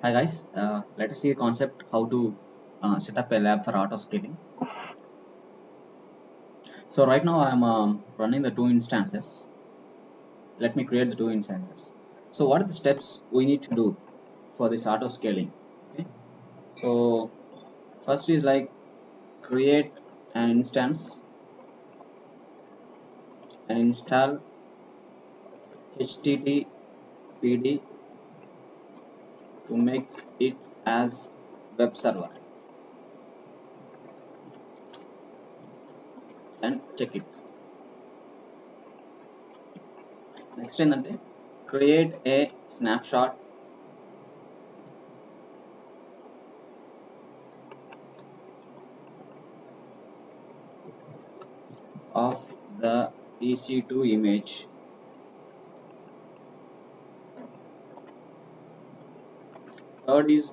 Hi guys, let us see a concept how to set up a lab for auto scaling. So right now I am running the two instances. Let me create the two instances. So what are the steps we need to do for this auto scaling? Okay. So first is like create an instance and install HTTPD to make it as web server and check it. Next ఏంటంటే create a snapshot of the EC2 image. Third is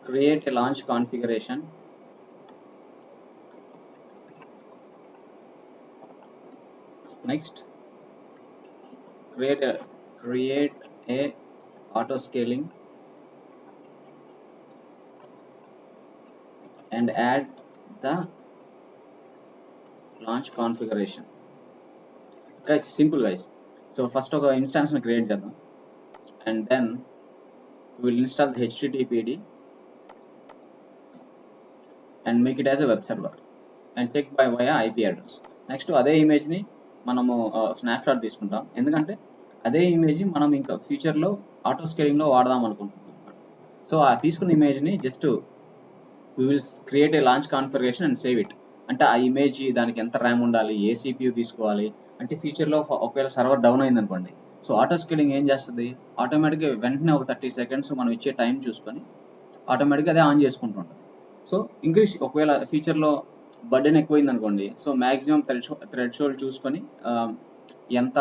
create a launch configuration. Next, create a auto scaling and add the launch configuration. Guys, simple guys. So first of all, instance we create chedam, and then we will install the HTTPD and make it as a web server and check by via IP address. Next అదే ఇమేజ్ని మనము snapshot తీసుకుంటాం, ఎందుకంటే అదే image మనం ఇంకా ఫ్యూచర్లో auto స్కేలింగ్లో వాడదాం అనుకుంటున్నాం అనమాట. సో ఆ తీసుకున్న ఇమేజ్ని just we will create a launch configuration and save it. అంటే ఆ ఇమేజ్ దానికి ఎంత ర్యామ్ ఉండాలి, ఏ CPU తీసుకోవాలి, అంటే ఫ్యూచర్లో ఒకవేళ సర్వర్ డౌన్ అయింది అనుకోండి, సో ఆటో స్కేలింగ్ ఏం చేస్తుంది, ఆటోమేటిక్గా వెంటనే ఒక 30 సెకండ్స్ మనం ఇచ్చే టైం చూసుకొని ఆటోమేటిక్గా అదే ఆన్ చేసుకుంటుంటుంది. సో ఇంక్రీజ్ ఒకవేళ ఫ్యూచర్లో బర్డెన్ ఎక్కువైంది అనుకోండి, సో మ్యాక్సిమం థ్రెషోల్డ్ చూసుకొని ఎంత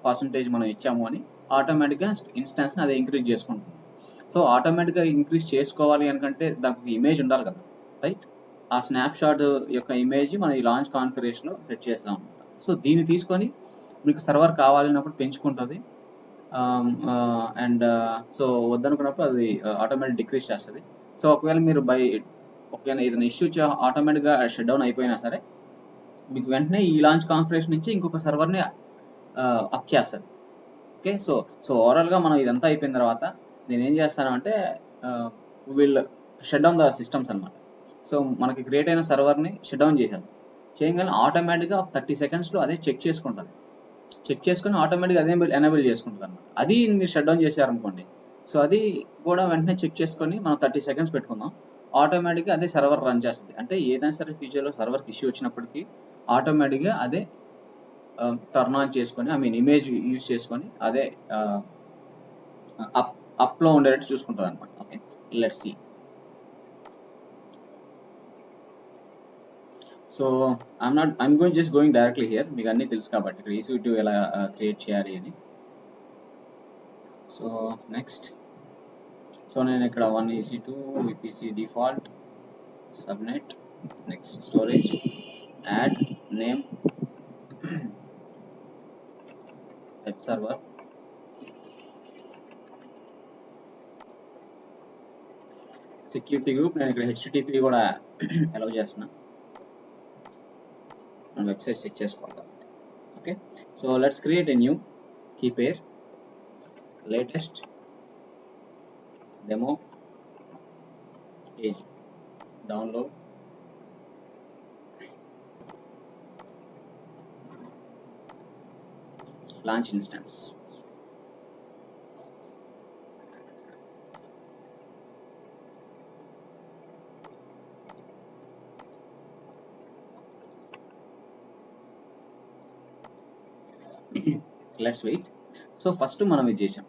పర్సంటేజ్ మనం ఇచ్చాము అని ఆటోమేటిక్గా ఇన్స్టాన్స్ని అదే ఇంక్రీజ్ చేసుకుంటుంది. సో ఆటోమేటిక్గా ఇంక్రీజ్ చేసుకోవాలి అనుకంటే దానికి ఇమేజ్ ఉండాలి కదా, రైట్? ఆ స్నాప్షాట్ యొక్క ఇమేజ్ మనం ఈ లాంచ్ కాన్ఫిగరేషన్లో సెట్ చేస్తాం అనమాట. సో దీన్ని తీసుకొని మీకు సర్వర్ కావాలన్నప్పుడు పెంచుకుంటుంది, అండ్ సో వద్దనుకున్నప్పుడు అది ఆటోమేటిక్ డిక్రీజ్ చేస్తుంది. సో ఒకవేళ మీరు ఒకవేళ ఏదైనా ఇష్యూ ఆటోమేటిక్గా షట్ డౌన్ అయిపోయినా సరే మీకు వెంటనే ఈ లాంచ్ కాన్ఫిగరేషన్ నుంచి ఇంకొక సర్వర్ని అప్ చేస్తుంది. ఓకే, సో ఓవరాల్గా మనం ఇదంతా అయిపోయిన తర్వాత నేను ఏం చేస్తాను అంటే will shut down the systems అనమాట. సో మనకి క్రియేట్ అయిన సర్వర్ని షట్ డౌన్ చేశాను, చేయగానే ఆటోమేటిక్గా 30 సెకండ్స్లో అదే చెక్ చేసుకుంటుంది. చెక్ చేసుకుని ఆటోమేటిక్గా అదే ఎనేబుల్ చేసుకుంటుంది అనమాట. అది మీరు షట్ డౌన్ చేశారనుకోండి, సో అది కూడా వెంటనే చెక్ చేసుకొని మనం 30 సెకండ్స్ పెట్టుకుందాం, ఆటోమేటిక్గా అదే సర్వర్ రన్ చేస్తుంది. అంటే ఏదైనా సరే ఫ్యూచర్లో సర్వర్కి ఇష్యూ వచ్చినప్పటికీ ఆటోమేటిక్గా అదే టర్న్ ఆన్ చేసుకొని, ఐ మీన్ ఇమేజ్ యూజ్ చేసుకొని అదే అప్లో ఉండేటట్టు చూసుకుంటుంది అనమాట. Okay, let's see. So I'm going directly here. మీకు అన్నీ తెలుసు కాబట్టి ఇక్కడ EC2 ఎలా క్రియేట్ చేయాలి అని. సో నెక్స్ట్, సో నేను ఇక్కడ 1 EC2 VPC default subnet, next storage, add name web server, security group నేను ఇక్కడ HTTP కూడా అలౌ చేస్తున్నా, మన వెబ్సైట్ చెక్ చేసుకోవాలి. Okay, so let's create a new key pair latest demo page, download, launch instance. Let's wait. So first మనం ఇది చేసాం.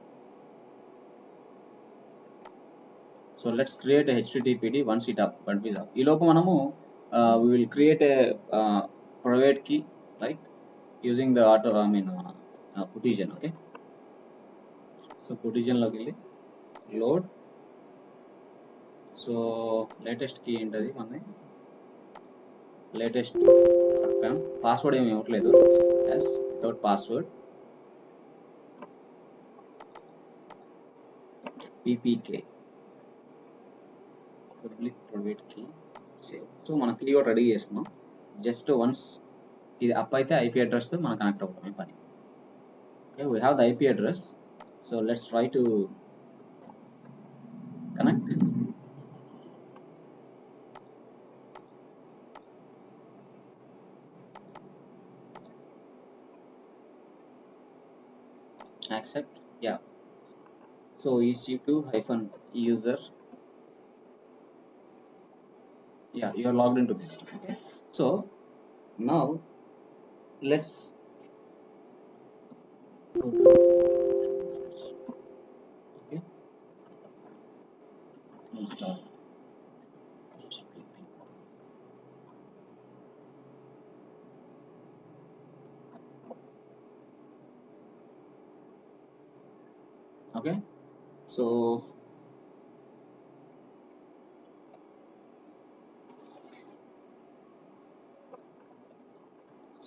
So let's create a HTTPD once it up. ఈ లోపు మనము we will create a private key, right, using the Putigen. Okay, so Putigen లోకి వెళ్ళి load. So latest key ఏంటది, మనది లేటెస్ట్ పాస్వర్డ్ ఏమి ఇవ్వట్లేదు, yes without password. ppk public private key save. So మన కీవర్డ్ రెడీ చేసుకున్నాం. జస్ట్ వన్స్ ఇది up అయితే ఐపీ అడ్రస్ తో మనం కనెక్ట్ అవుతాం పని. Okay, we have the IP address, so let's try to connect. Accept, yeah. So EC2 hyphen user, yeah, you are logged into this. Okay, so now let's go to, okay, install HTTP. Okay, so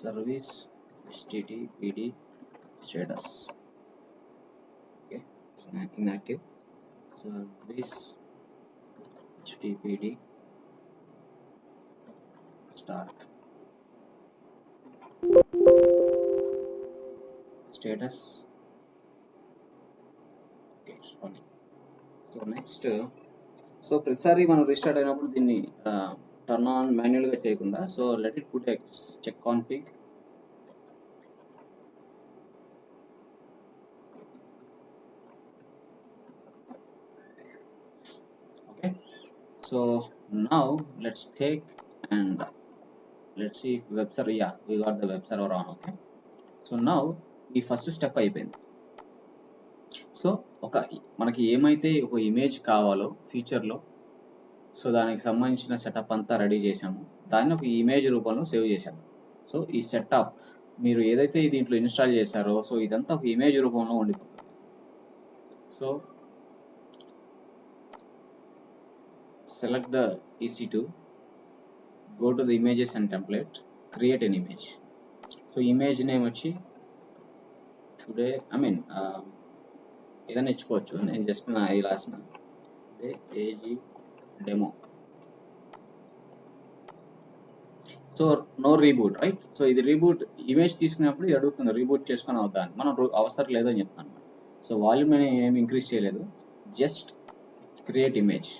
service HTTPD status, okay, so inactive. Service HTTPD start status, okay, it's running. So next, so ప్రతిసారి మనం restart అయినప్పుడు దీన్ని turn on మాన్యువల్గా చేయకుండా, so let it put check config. Okay, so now let's take and let's see web server, yeah we got the web server on. Okay, so now ఈ first step అయిపోయింది. So మనకి ఏమైతే ఒక image కావాలో ఫ్యూచర్లో, so దానికి సంబంధించిన setup అంతా రెడీ చేసాము, దాన్ని ఒక ఇమేజ్ రూపంలో సేవ్ చేసాము. సో ఈ సెటప్ మీరు ఏదైతే దీంట్లో ఇన్స్టాల్ చేశారో, సో ఇదంతా ఒక ఇమేజ్ రూపంలో ఉండిపోతుంది. So select the EC2, go to the images and template, create an image. So image name వచ్చి టుడే, ఏదైనా ఇచ్చుకోవచ్చు, నేను జస్ట్ నా ఇది రాసిన AG demo. So no reboot, right? So ఇది రీబూట్ ఇమేజ్ తీసుకున్నప్పుడు ఇది అడుగుతుంది రీబూట్ చేసుకొని అవుతా అని, మనం అవసరం లేదని చెప్తాను. సో వాల్యూమ్ ఏమి ఇంక్రీజ్ చేయలేదు, జస్ట్ క్రియేట్ ఇమేజ్.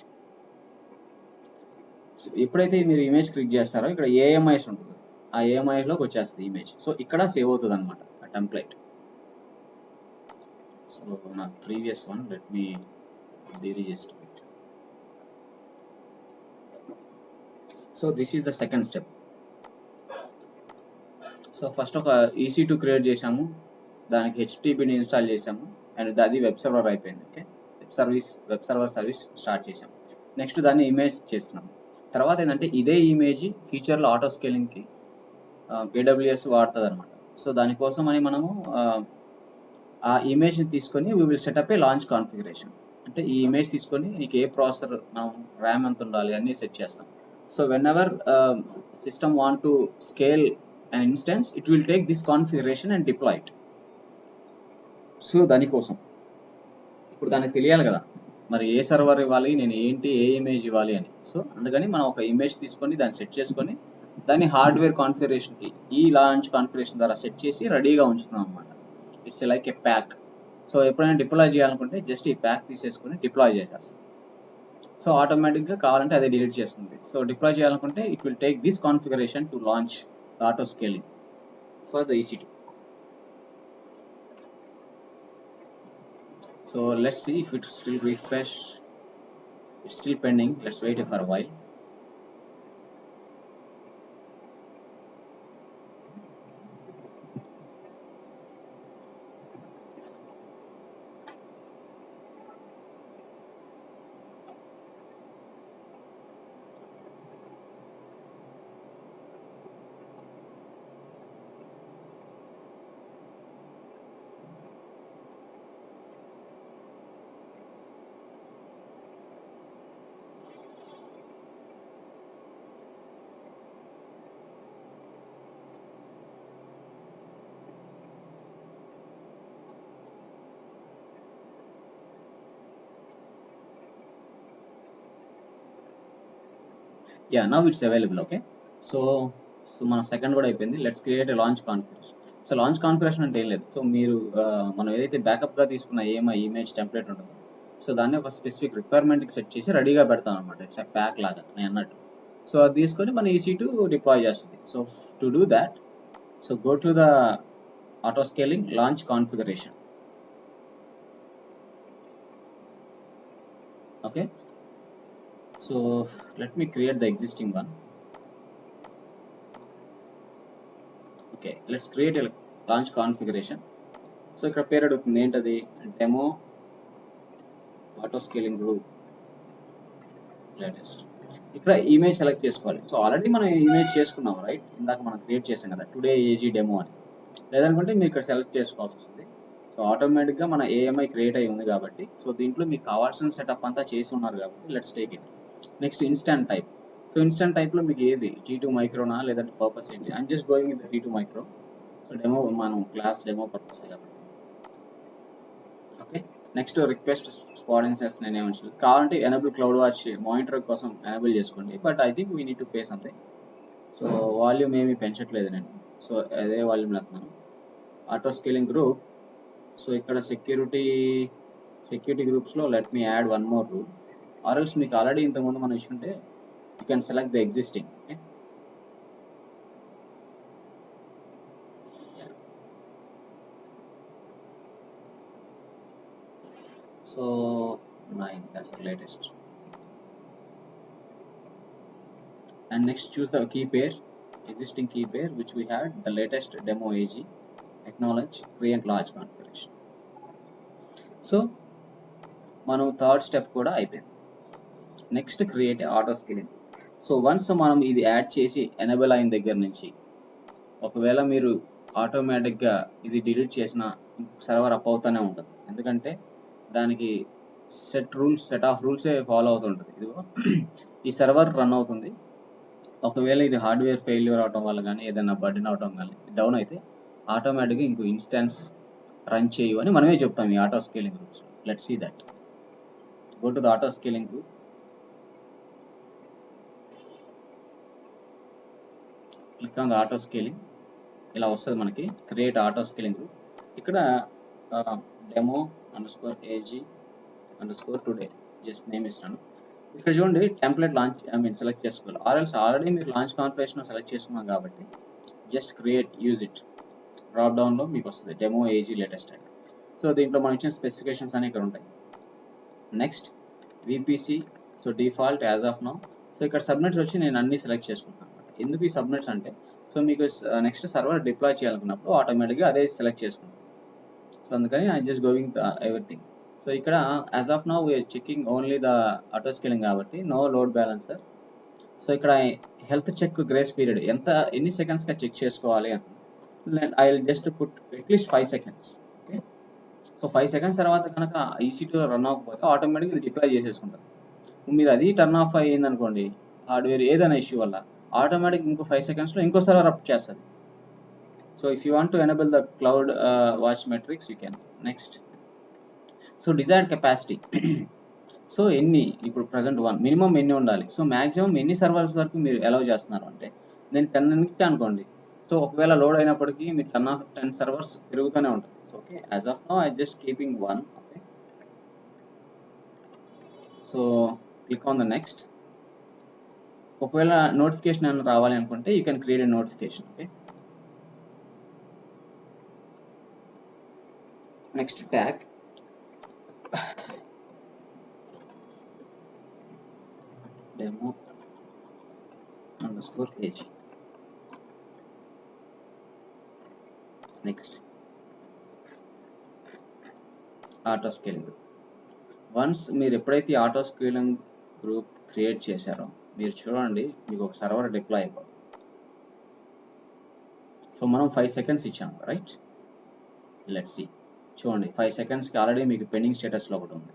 సో ఎప్పుడైతే మీరు ఇమేజ్ క్లిక్ చేస్తారో ఇక్కడ AMIs ఉంటుంది, ఆ AMIsలోకి వచ్చేస్తుంది ఇమేజ్. సో ఇక్కడ సేవ్ అవుతుంది అనమాట ఆ టెంప్లెట్. సో నా previous one let me deregister it. So this is the second step. So first ఒక EC2 క్రియేట్ చేసాము, దానికి HTTPని ఇన్స్టాల్ చేసాము, అండ్ అది వెబ్ సర్వర్ అయిపోయింది. Okay, web server service start చేసాము. నెక్స్ట్ దాన్ని ఇమేజ్ చేస్తున్నాం. తర్వాత ఏంటంటే ఇదే ఇమేజ్ ఫ్యూచర్లో ఆటో స్కేలింగ్కి AWS వాడుతుంది అనమాట. సో దానికోసం అని మనము ఆ ఇమేజ్ని తీసుకొని we will setup A launch configuration. అంటే ఈ ఇమేజ్ తీసుకొని నీకు ఏ ప్రాసెసర్, మనం ర్యామ్ ఎంత ఉండాలి అన్నీ సెట్ చేస్తాం. So when ever system want to scale an instance, it will take this configuration and deploy it. So దానికోసం ఇప్పుడు దానికి తెలియాలి కదా మరి ఏ సర్వర్ ఇవ్వాలి, నేను ఏంటి ఏ ఇమేజ్ ఇవ్వాలి అని. సో అందుకని మనం ఒక ఇమేజ్ తీసుకొని దాన్ని సెట్ చేసుకొని దాన్ని హార్డ్వేర్ కాన్ఫిగరేషన్కి ఈ లాంచ్ కాన్ఫిగరేషన్ ద్వారా సెట్ చేసి రెడీగా ఉంచుతున్నాం అనమాట. It's like A pack. So ఎప్పుడైనా డిప్లాయ్ చేయాలనుకుంటే జస్ట్ ఈ ప్యాక్ తీసేసుకొని డిప్లాయ్ చేసేస్తాం. సో ఆటోమేటిక్గా కావాలంటే అదే డిలీట్ చేసుకుంటుంది. సో డిప్లాయ్ చేయాలనుకుంటే it will take this configuration to launch auto scaling for the EC2. So let's see if it still refresh. It's still pending. Let's wait for a while. Yeah now it's available. Okay, so మన second కూడా అయిపోయింది. Let's create a launch configuration. So launch configuration అంటే ఏం లేదు. So మీరు మనం ఏదైతే బ్యాకప్గా తీసుకున్న ఏమై ఇమేజ్ టెంప్లెట్ ఉంటుందో, సో దాన్ని ఒక స్పెసిఫిక్ రిక్వైర్మెంట్కి సెట్ చేసి రెడీగా పెడతాం అనమాట. ఇట్స్ ప్యాక్ లాగా నేను అన్నట్టు. సో అది తీసుకొని మన EC2 డిప్లాయ్ చేస్తుంది. So to do that, so go to the auto scaling launch configuration. Okay, so let me create the existing one. Okay, let's create a launch configuration. So ఇక్కడ పేరు అడుగుతుంది ఏంటది, demo auto scaling group latest. ఇక్కడ image select చేసుకోవాలి. So already మనం image చేసుకున్నాం right, ఇందాక మనం క్రియేట్ చేసాం కదా టుడే ఏజీ డెమో అని. లేదనుకుంటే మీరు ఇక్కడ సెలెక్ట్ చేసుకోవాల్సి వస్తుంది. సో ఆటోమేటిక్గా మన AMI క్రియేట్ అయి ఉంది కాబట్టి, సో దీంట్లో మీకు కావాల్సిన సెటప్ అంతా చేసి ఉన్నారు కాబట్టి let's take it. Next instant type. So instant టైప్లో మీకు ఏది T2 మైక్రోనా లేదంటే పర్పస్ ఏంటి? I'm just going with T2 micro. So demo మనం క్లాస్ డెమో పర్పస్ కాబట్టి. ఓకే, నెక్స్ట్ రిక్వెస్ట్ స్పాడెన్సెస్ నేను ఏమంటాను కావాలంటే ఎనేబుల్ క్లౌడ్ వాచ్ మానిటర్ కోసం ఎనేబుల్ చేసుకోండి. But I think we need to pay something. So volume ఏమీ పెంచట్లేదు నేను, సో అదే వాల్యూమ్ వెళ్తున్నాను. Auto scaling group. సో ఇక్కడ సెక్యూరిటీ గ్రూప్స్లో let me add one more rule, or else మీకు ఆల్రెడీ ఇంతకుముందు మనం ఇచ్చుంటే you can select the existing. Okay, so 9, that's the latest. And next choose the key pair, existing key pair which we had, the latest demo AG, acknowledge, create large configuration. So మనం third step కూడా అయిపోయింది. Next create auto scaling. So once మనం ఇది add చేసి enable అయిన దగ్గర నుంచి ఒకవేళ మీరు ఆటోమేటిక్గా ఇది డిలీట్ చేసిన సర్వర్ అప్ అవుతూనే ఉంటుంది. ఎందుకంటే దానికి సెట్ ఆఫ్ రూల్సే ఫాలో అవుతుంటుంది. ఇదిగో ఈ సర్వర్ రన్ అవుతుంది. ఒకవేళ ఇది హార్డ్వేర్ ఫెయిల్యూర్ అవడం వల్ల కానీ ఏదైనా బర్డెన్ అవడం కానీ డౌన్ అయితే ఆటోమేటిక్గా ఇంకో ఇన్స్టెన్స్ రన్ చేయు అని మనమే చెప్తాం ఈ auto scaling groups. Let's see that. Go to the auto scaling group. Click on the auto scaling. ఇలా వస్తుంది మనకి క్రియేట్ ఆటో స్కేలింగ్ గ్రూప్. ఇక్కడ డెమో _AG_today జస్ట్ నేమ్ ఇస్తాను. ఇక్కడ చూడండి టెంప్లెట్ లాంచ్ సెలెక్ట్ చేసుకోవాలి. ఆర్ఎల్స్ ఆల్రెడీ మీరు లాంచ్ కాన్ఫిగరేషన్ సెలెక్ట్ చేసుకున్నాం కాబట్టి just create use it. Drop డౌన్లో మీకు వస్తుంది డెమో AG లేటెస్ట్ అని. సో దీంట్లో మనం ఇచ్చిన స్పెసిఫికేషన్స్ అని ఇక్కడ ఉంటాయి. Next VPC, so default as of now. So ఇక్కడ సబ్నెట్స్ వచ్చి నేను అన్ని సెలెక్ట్ చేసుకుంటాను అనమాట. ఎందుకు ఈ సబ్నెట్స్ అంటే, సో మీకు నెక్స్ట్ సర్వర్ డిప్లాయ్ చేయాలనుకున్నప్పుడు ఆటోమేటిక్గా అదే సెలెక్ట్ చేసుకుంటాం. సో అందుకని I just going everything. So ఇక్కడ as of now we're checking only the auto scaling కాబట్టి నో లోడ్ బ్యాలెన్సర్. సో ఇక్కడ హెల్త్ చెక్ గ్రేస్ పీరియడ్ ఎన్ని సెకండ్స్గా చెక్ చేసుకోవాలి అంటే I will just put at least 5 seconds. Okay, so 5 seconds తర్వాత కనుక EC2 run అవ్వకపోతే ఆటోమేటిక్గా ఇది డిప్లాయ్ చేసేసుకుంటారు. మీరు అది టర్న్ ఆఫ్ అయ్యింది అనుకోండి హార్డ్వేర్ ఏదైనా ఇష్యూ వల్ల ఆటోమేటిక్ ఇంకో 5 secondsలో ఇంకో సర్వర్ అప్ చేస్తుంది. So if you want to enable the cloud watch metrics you can. Next so desired capacity. So ఎన్ని ఇప్పుడు ప్రజెంట్ 1 మినిమం ఎన్ని ఉండాలి. సో మ్యాక్సిమం ఎన్ని సర్వర్స్ వరకు మీరు అలౌ చేస్తున్నారు అంటే నేను 10 ఇచ్చా అనుకోండి. సో ఒకవేళ లోడ్ అయినప్పటికీ మీరు 10 సర్వర్స్ పెరుగుతూనే ఉంటుంది. So okay, as of now I just keeping 1. Okay, so click on the next. ఒకవేళ నోటిఫికేషన్ ఏమైనా రావాలి అనుకుంటే you can create a notification. Okay, next tag demo _AG. Next auto scaling group. Once మీరు ఎప్పుడైతే auto scaling group create చేశారో మీరు చూడండి మీకు ఒక సర్వర్ డిప్లాయ్ అయిపోతుంది. సో మనం 5 seconds ఇచ్చాము రైట్. లెట్స్ సీ, చూడండి 5 secondsకి ఆల్రెడీ మీకు పెండింగ్ స్టేటస్లో ఒకటి ఉంది.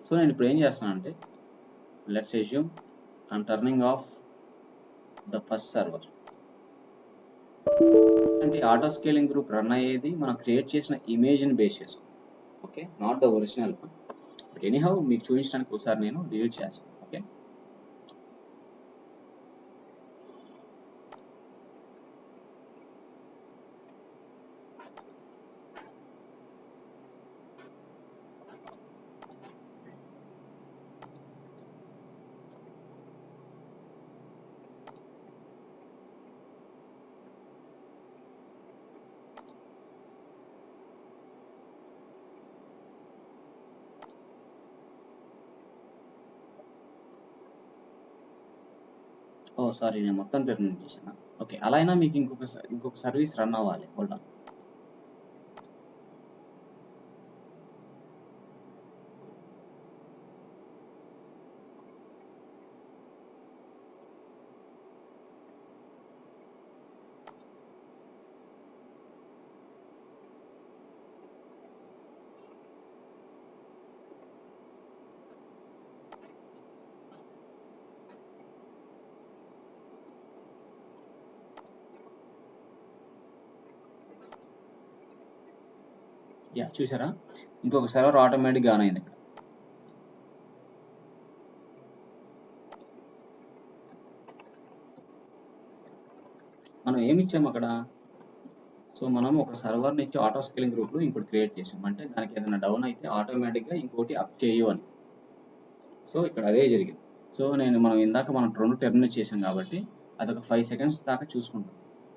సో నేను ఇప్పుడు ఏం చేస్తానంటే let's assume I'm turning of the first server. అంటే ఆటో స్కేలింగ్ గ్రూప్ రన్ అయ్యేది మనం క్రియేట్ చేసిన ఇమేజ్ని బేస్ చేసుకుంటాం. Okay, not the original one. But anyhow మీకు చూపించడానికి ఒకసారి నేను డిలీట్ చేస్తాను. ఓకే, సారీ, నేను మొత్తం టెర్మినేట్ చేశాను. ఓకే, అలా అయినా మీకు ఇంకొక సర్వీస్ రన్ అవ్వాలి. Hold on. యా, చూసారా, ఇంకొక సర్వర్ ఆటోమేటిక్గా ఆన్ అయింది ఇక్కడ. మనం ఏమి ఇచ్చాము అక్కడ? సో మనం ఒక సర్వర్ని ఇచ్చి ఆటో స్కేలింగ్ గ్రూప్లో ఇంకోటి క్రియేట్ చేసాం. అంటే దానికి ఏదైనా డౌన్ అయితే ఆటోమేటిక్గా ఇంకోటి అప్ చేయు అని. సో ఇక్కడ అదే జరిగింది. సో మనం ఇందాక రెండు టెర్మినేట్ చేసాం కాబట్టి అదొక 5 సెకండ్స్ దాకా చూసుకుంటాం.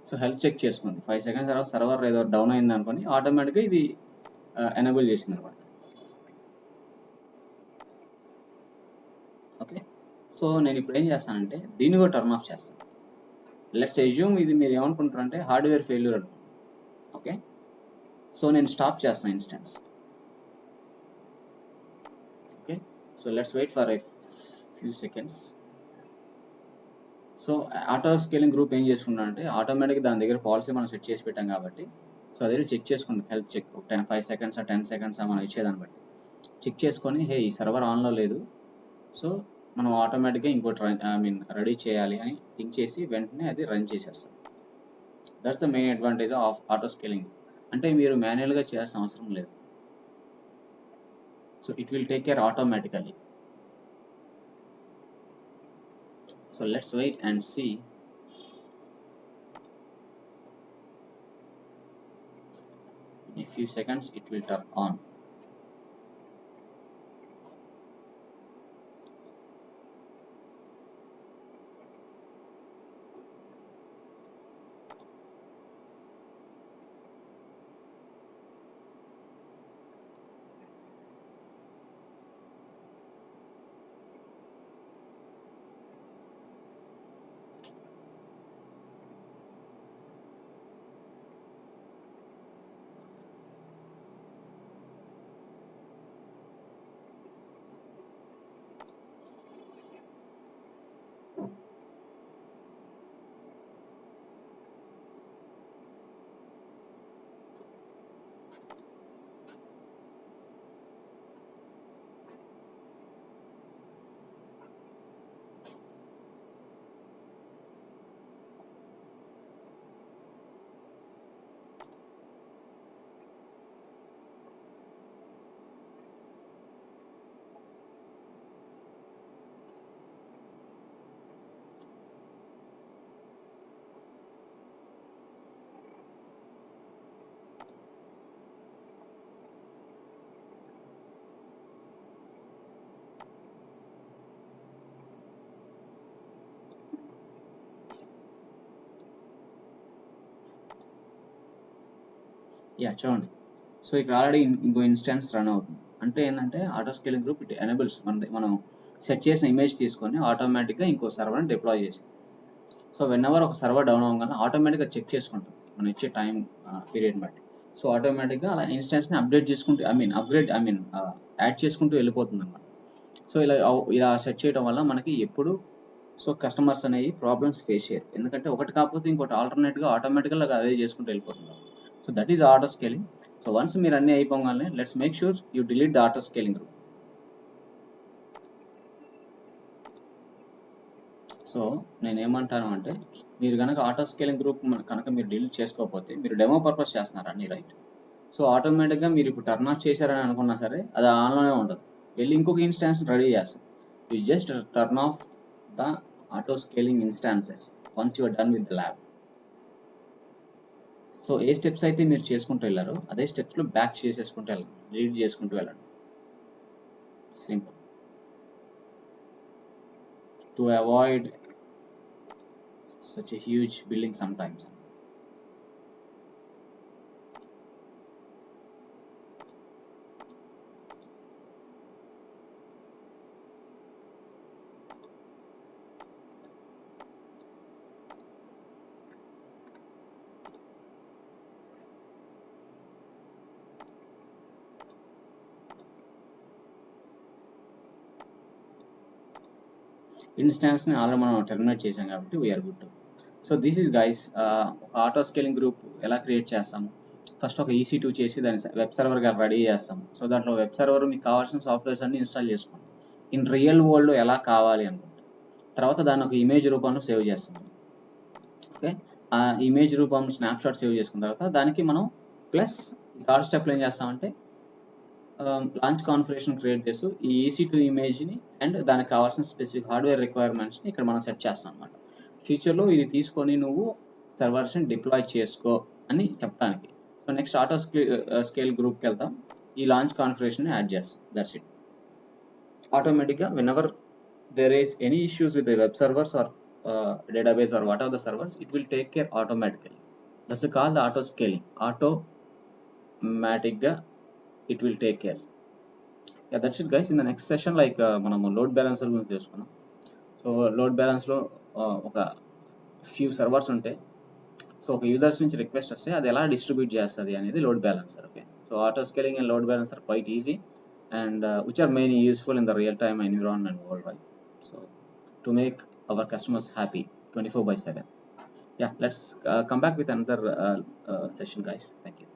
సో హెల్త్ చెక్ చేసుకుంది. 5 సెకండ్స్ తర్వాత సర్వర్ ఏదో డౌన్ అయింది అనుకోని ఆటోమేటిక్గా ఇది ఎనేబుల్ చేసింది అనమాట. ఓకే, సో నేను ఇప్పుడు ఏం చేస్తానంటే దీన్ని కూడా టర్న్ ఆఫ్ చేస్తాను. లెట్స్ అజ్యూమ్ ఇది మీరు ఏమనుకుంటారంటే హార్డ్వేర్ ఫెయిల్యూర్ అనుకుంటారు. ఓకే, సో నేను స్టాప్ చేస్తాను instance. Okay, so let's wait for a few seconds. So auto scaling group ఏం చేసుకున్నా అంటే ఆటోమేటిక్గా దాని దగ్గర పాలసీ మనం సెట్ చేసి పెట్టాం కాబట్టి సో అదే చెక్ చేసుకుంటుంది. హెల్త్ చెక్ 5 సెకండ్స్ 10 సెకండ్స్ మనం ఇచ్చేదాన్ని బట్టి చెక్ చేసుకొని హే ఈ సర్వర్ ఆన్లో లేదు, సో మనం ఆటోమేటిక్గా ఇంకోటి రెడీ చేయాలి అని థింక్ చేసి వెంటనే అది రన్ చేసేస్తాం. That's the main advantage of auto scaling. అంటే మీరు మాన్యువల్గా చేయాల్సిన అవసరం లేదు. So it will take care automatically. So let's wait and see. In a few seconds it will turn on. చూడండి, సో ఇక్కడ ఆల్రెడీ ఇంకో ఇన్స్టెన్స్ రన్ అవుతుంది. అంటే ఏంటంటే auto scaling group it enables మనం సెట్ చేసిన ఇమేజ్ తీసుకొని ఆటోమేటిక్గా ఇంకో సర్వర్ని డిప్లాయ్ చేసింది. సో వెన్ ఎవర్ ఒక సర్వర్ డౌన్ అవ్వగానే ఆటోమేటిక్గా చెక్ చేసుకుంటుంది మనం ఇచ్చే టైం పీరియడ్ బట్టి. సో ఆటోమేటిక్గా అలా ఇన్స్టెన్స్ని అప్డేట్ చేసుకుంటూ యాడ్ చేసుకుంటూ వెళ్ళిపోతుంది అనమాట. సో ఇలా సెట్ చేయడం వల్ల మనకి ఎప్పుడు కస్టమర్స్ అనేవి ప్రాబ్లమ్స్ ఫేస్ చేయరు. ఎందుకంటే ఒకటి కాకపోతే ఇంకోటి ఆల్టర్నేట్గా ఆటోమేటిక్గా అదే చేసుకుంటూ వెళ్ళిపోతుంది. So that is auto scaling. So once మీరు అన్నీ అయిపోగానే let's make sure you delete the auto scaling group. So నేను ఏమంటాను అంటే మీరు కనుక ఆటో స్కేలింగ్ గ్రూప్ కనుక మీరు డిలీట్ చేసుకోకపోతే మీరు డెమో పర్పస్ చేస్తున్నారని రైట్. సో ఆటోమేటిక్గా మీరు ఇప్పుడు టర్న్ ఆఫ్ చేశారని అనుకున్నా సరే అది ఆన్లోనే ఉండదు. వెళ్ళి ఇంకొక ఇన్స్టాన్స్ రెడీ చేస్తారు. You just turn off the auto scaling instances once you are done with the lab. So ఏ స్టెప్స్ అయితే మీరు చేసుకుంటూ వెళ్ళారో అదే స్టెప్స్లో బ్యాక్ చేసేసుకుంటూ వెళ్ళండి, డిలీట్ చేసుకుంటూ వెళ్ళండి. Simple. To avoid such a huge building sometimes. ఇన్స్టాన్స్ని ఆల్రెడీ మనం టెర్మినేట్ చేసాం కాబట్టి we're good. So this is guys ఒక ఆటో స్కేలింగ్ గ్రూప్ ఎలా క్రియేట్ చేస్తాము. ఫస్ట్ ఒక EC2 చేసి దాన్ని వెబ్ సర్వర్గా రెడీ చేస్తాము. సో దాంట్లో వెబ్ సర్వర్ మీకు కావాల్సిన సాఫ్ట్వేర్స్ అన్ని ఇన్స్టాల్ చేసుకోండి. ఇన్ రియల్ వరల్డ్ ఎలా కావాలి అనుకుంటే తర్వాత దాన్ని ఒక ఇమేజ్ రూపంలో సేవ్ చేస్తాము. ఓకే, ఆ ఇమేజ్ రూపంలో స్నాప్షాట్ సేవ్ చేసుకున్న తర్వాత దానికి మనం ప్లస్ థర్డ్ స్టెప్లో ఏం చేస్తామంటే లాంచ్ కాన్ఫిగరేషన్ క్రియేట్ చేస్తూ ఈ EC2 ఇమేజ్ని అండ్ దానికి కావాల్సిన స్పెసిఫిక్ హార్డ్వేర్ రిక్వైర్మెంట్స్ని ఇక్కడ మనం సెట్ చేస్తాం అనమాట. ఫ్యూచర్లో ఇది తీసుకొని నువ్వు సర్వర్స్ని డిప్లాయ్ చేసుకో అని చెప్పడానికి. సో నెక్స్ట్ ఆటో స్కేల్ గ్రూప్కి వెళ్తాం, ఈ లాంచ్ కాన్ఫిగరేషన్ యాడ్ చేస్తాం. That's it. ఆటోమేటిక్గా whenever there is any issues with the web servers or database or whatever the servers, it will take care automatically. That's called the auto scaling. Automatically it will take care. Yeah, that's it guys. In the next session like మనము load balancer గురించి తెలుసుకుందాం. So load బ్యాలెన్స్లో ఒక few servers ఉంటాయి. So ఒక users నుంచి request వస్తే అది ఎలా డిస్ట్రిబ్యూట్ చేస్తుంది అనేది load balancer. Okay, so auto scaling and load balancer quiet easy and which are mainly useful in the real-time environment worldwide. So to make our customers happy 24/7. Yeah, let's come back with another session guys. Thank you.